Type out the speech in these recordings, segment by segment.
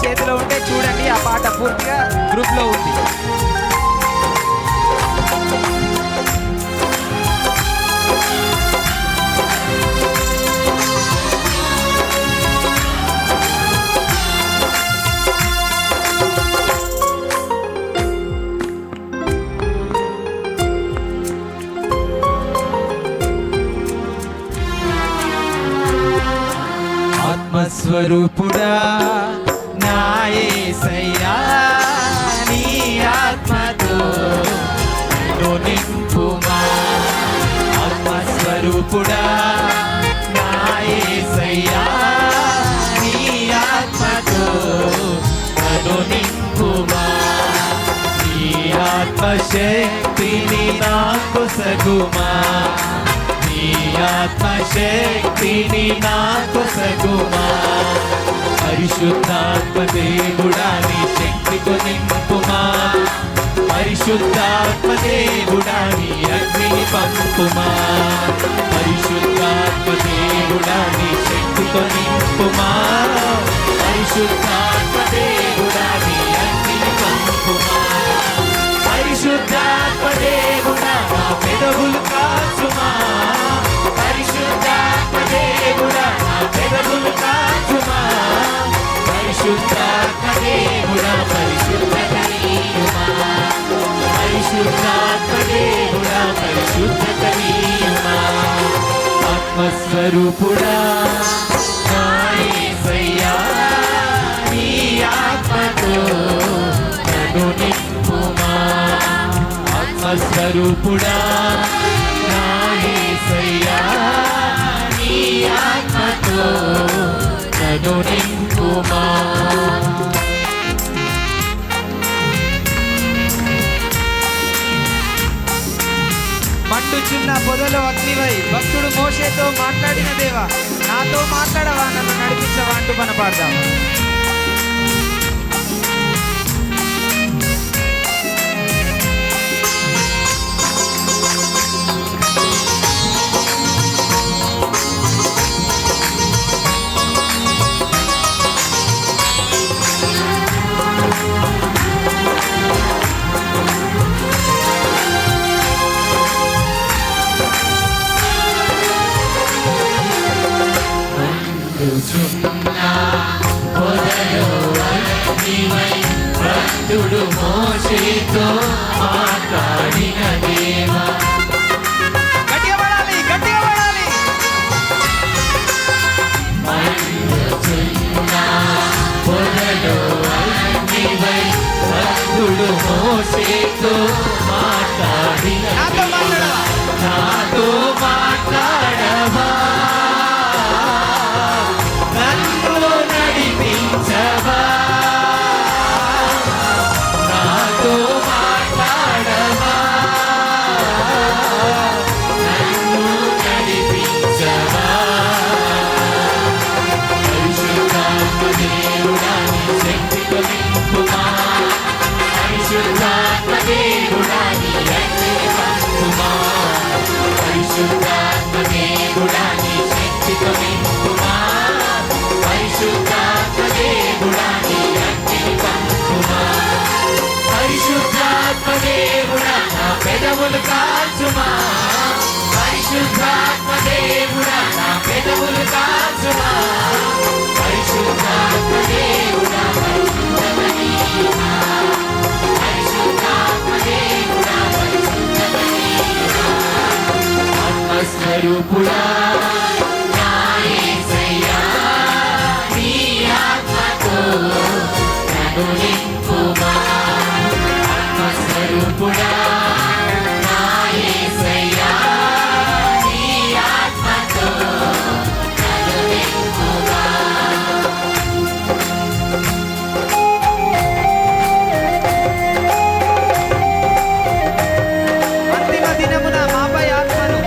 చేతిలో ఉంటే చూడండి, ఆ పాట పూర్తిగా గ్రూప్లో ఉంది. ఆత్మస్వరూపుడా నా యేసయ్యా, నీ ఆత్మతో నన్ను నింపుమా. ఆత్మస్వరూపుడా నా యేసయ్యా, నీ ఆత్మతో నన్ను నింపుమా. నీ ఆత్మశక్తిని నాకు సగుమా, నీ ఆత్మశక్తిని నాకు సగుమా. పరిశుద్ధాత్మ దేవుడా నీ శక్తితో నింపుమా. పరిశుద్ధాత్మ దేవుడా నీ అగ్నిని పంపుమా. పరిశుద్ధాత్మ దేవుడా నీ శక్తితో నింపుమా. పరిశుద్ధాత్మ దేవుడా నీ అగ్నిని పంపుమా. పరిశుద్ధాత్మ దేవుడా నా పెదవులు కాచుమా. పరిశుద్ధాత్మ దేవుడా నా పెదవులు కాచుమా. పరిశుద్ధాత్మ దేవుడా పరిశుద్ధతనీయుమా. పరిశుద్ధాత్మ దేవుడా పరిశుద్ధతనీయుమా. ఆత్మస్వరూపుడా నా యేసయ్యా, నీ ఆత్మతో నన్ను నింపుమా. ఆత్మస్వరూపుడా నా యేసయ్యా, నీ ఆత్మతో నన్ను నింపుమా. మండుచున్న పొదలో అగ్నివై భక్తుడు మోషేతో మాట్లాడిన దేవా, నాతో మాట్లాడవా, నన్ను నడిపించవా అంటూ మన పాడదాం. భక్తుడు మోషేతో మాట్లాడిన దేవా. గట్టిగా పడాలి, గట్టిగా పడాలి. పొదలో అగ్నివై భక్తుడు మోషేతో మాట్లాడిన దేవా. నాతో మాట్లాడవా, నన్ను నడిపించవా. నాతో మాట్లాడవా, నన్ను నడిపించవా. పరిశుద్ధాత్మ దేవుడా నీ శక్తితో నింపుమా. పరిశుద్ధాత్మ దేవుడా నీ అగ్నిని పంపుమా. పరిశుద్ధాత్మ దేవుడా నీ శక్తితో నింపుమా. పరిశుద్ధాత్మ దేవుడా నీ అగ్నిని పంపుమా. పరిశుద్ధాత్మ దేవుడా నా పెదవులు కాచుమా. పరిశుద్ధాత్మ దేవుడా నా పెదవులు కాచుమా. పరిశుద్ధాత్మ దేవుడా పరిశుద్ధతనీయుమా. పరిశుద్ధాత్మ దేవుడా పరిశుద్ధతనీయుమా. ఆత్మస్వరూపుడా నా యేసయ్యా, నీ ఆత్మతో నన్ను నింపుమా. ఆత్మస్వరూపుడా నా యేసయ్యా, నీ ఆత్మతో నన్ను నింపుమా. అంతిమ దినమున మాపై ఆత్మను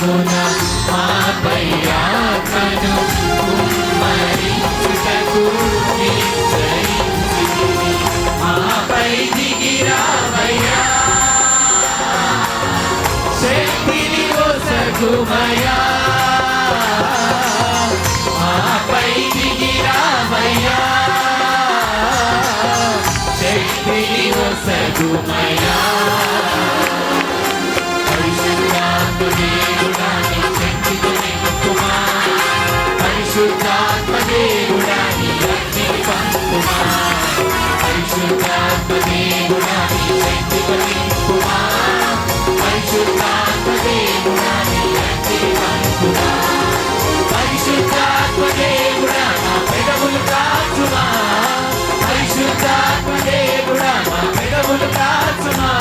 దినమున మాపై ఆత్మను కుమ్మరించుటకు నిశ్చయించితివి. మాపై దిగిరావయ్యా, శక్తిని ఒసగుమయ్యా. మాపై దిగిరావయ్యా, శక్తిని ఒసగుమయ్యా. పరిశుద్ధాత్మ దేవుడా నీ శక్తితో నింపుమా, పరిశుద్ధాత్మ దేవుడా నీ అగ్నిని పంపుమా, పరిశుద్ధాత్మ దేవుడా నీ శక్తితో నింపుమా, పరిశుద్ధాత్మ దేవుడా నీ అగ్నిని పంపుమా, పరిశుద్ధాత్మ దేవుడా నా పెదవులు కాచుమా, పరిశుద్ధాత్మ దేవుడా నా పెదవులు కాచుమా,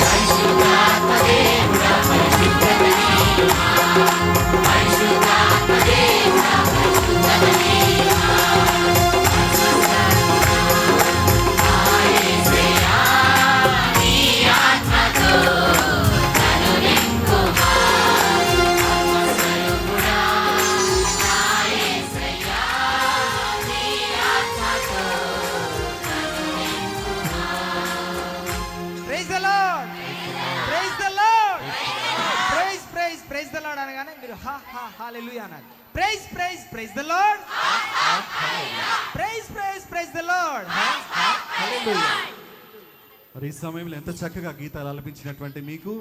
పరిశుద్ధాత్మ దేవుడా పరిశుద్ధత నీయుమా, పరిశుద్ధాత్మ దేవుడా పరిశుద్ధత నీయుమా. నా యేసయ్యా, నీ ఆత్మతో నన్ను నింపుమా, ఆత్మస్వరూపుడా. నా యేసయ్యా, నీ ఆత్మతో నన్ను నింపుమా. Praise the lord, praise the lord, praise praise praise the lord అనగానే మీరు హా హా హల్లెలూయా అనాలి. Praise praise praise the lord, praise praise praise the lord. మరి ఈ సమయంలో ఎంత చక్కగా గీతాలు ఆలపించినటువంటి మీకు